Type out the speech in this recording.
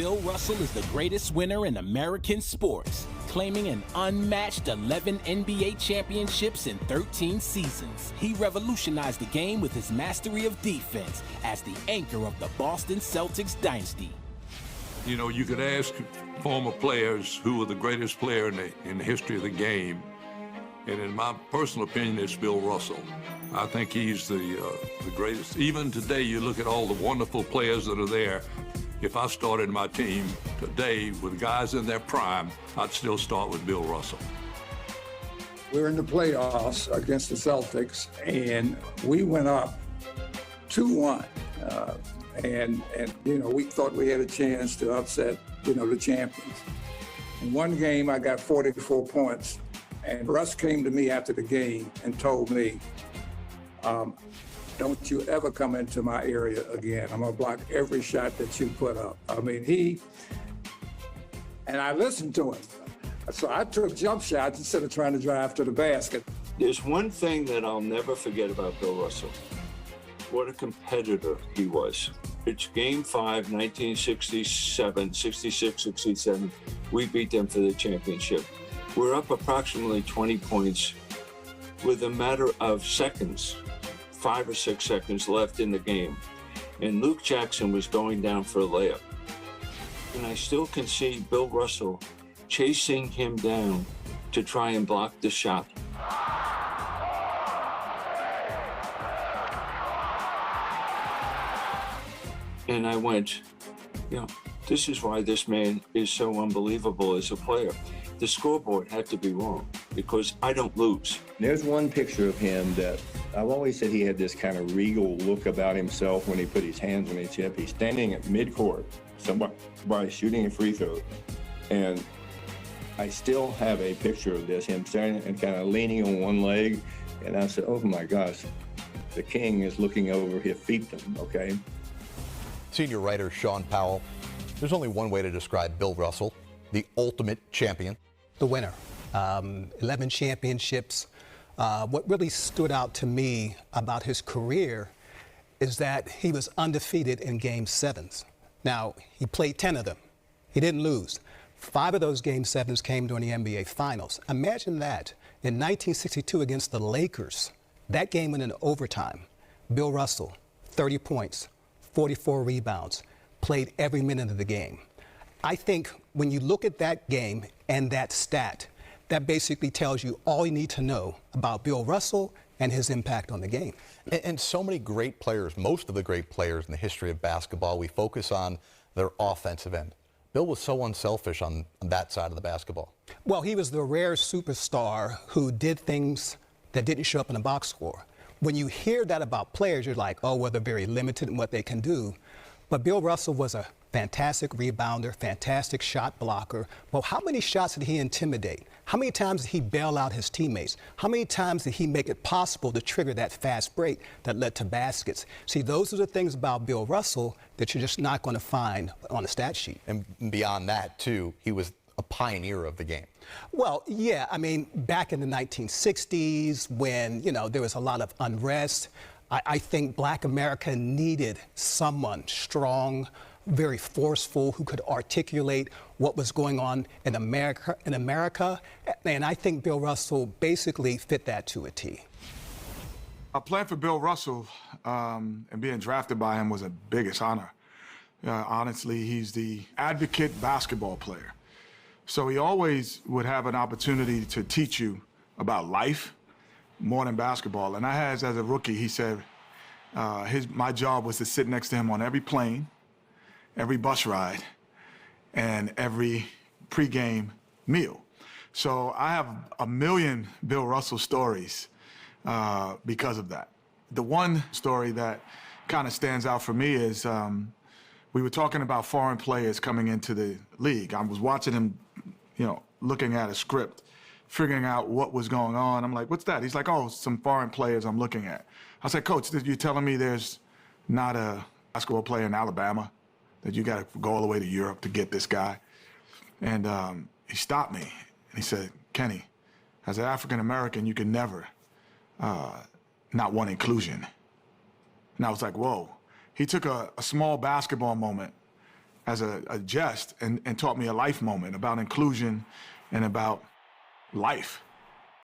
Bill Russell is the greatest winner in American sports, claiming an unmatched 11 NBA championships in 13 seasons. He revolutionized the game with his mastery of defense as the anchor of the Boston Celtics dynasty. You know, you could ask former players who were the greatest player in the history of the game, and in my personal opinion, it's Bill Russell. I think he's the greatest. Even today, you look at all the wonderful players that are there. If I started my team today with guys in their prime, I'd still start with Bill Russell. We were in the playoffs against the Celtics, and we went up 2-1. And you know, we thought we had a chance to upset, you know, the champions. In one game, I got 44 points, and Russ came to me after the game and told me, don't you ever come into my area again. I'm gonna block every shot that you put up. I mean, and I listened to him. So I took jump shots instead of trying to drive to the basket. There's one thing that I'll never forget about Bill Russell. What a competitor he was. It's Game 5, 1967, 66, 67. We beat them for the championship. We're up approximately 20 points with a matter of seconds, 5 or 6 seconds left in the game. And Luke Jackson was going down for a layup. And I still can see Bill Russell chasing him down to try and block the shot. And I went, you know, this is why this man is so unbelievable as a player. The scoreboard had to be wrong because I don't lose. There's one picture of him that I've always said he had this kind of regal look about himself when he put his hands on his hip. He's standing at midcourt, somebody shooting a free throw. And I still have a picture of this, him standing and kind of leaning on one leg. And I said, oh my gosh, the king is looking over his fiefdom, okay? Senior writer Sean Powell, there's only one way to describe Bill Russell, the ultimate champion. The winner, 11 championships. What really stood out to me about his career is that he was undefeated in Game 7s. Now, he played 10 of them. He didn't lose. 5 of those Game 7s came during the NBA Finals. Imagine that. In 1962 against the Lakers, that game went in overtime. Bill Russell, 30 points, 44 rebounds, played every minute of the game. I think when you look at that game and that stat, that basically tells you all you need to know about Bill Russell and his impact on the game. And so many great players, most of the great players in the history of basketball, we focus on their offensive end. Bill was so unselfish on that side of the basketball. Well, he was the rare superstar who did things that didn't show up in a box score. When you hear that about players, you're like, oh, well, they're very limited in what they can do. But Bill Russell was a fantastic rebounder, fantastic shot blocker. Well, how many shots did he intimidate? How many times did he bail out his teammates? How many times did he make it possible to trigger that fast break that led to baskets? See, those are the things about Bill Russell that you're just not going to find on a stat sheet. And beyond that, too, he was a pioneer of the game. Well, yeah, I mean, back in the 1960s when, you know, there was a lot of unrest, I think Black America needed someone strong, very forceful, who could articulate what was going on in America. And I think Bill Russell basically fit that to a T. Playing for Bill Russell and being drafted by him was a biggest honor. Honestly, he's the advocate basketball player. So he always would have an opportunity to teach you about life more than basketball. And I had, as a rookie, he said my job was to sit next to him on every plane, every bus ride, and every pregame meal. So I have a million Bill Russell stories because of that. The one story that kind of stands out for me is we were talking about foreign players coming into the league. I was watching him, you know, looking at a script, figuring out what was going on. I'm like, what's that? He's like, oh, some foreign players I'm looking at. I said, Coach, you're telling me there's not a basketball player in Alabama, that you got to go all the way to Europe to get this guy? And he stopped me, and he said, Kenny, as an African-American, you can never not want inclusion. And I was like, whoa. He took a small basketball moment as a jest and taught me a life moment about inclusion and about life.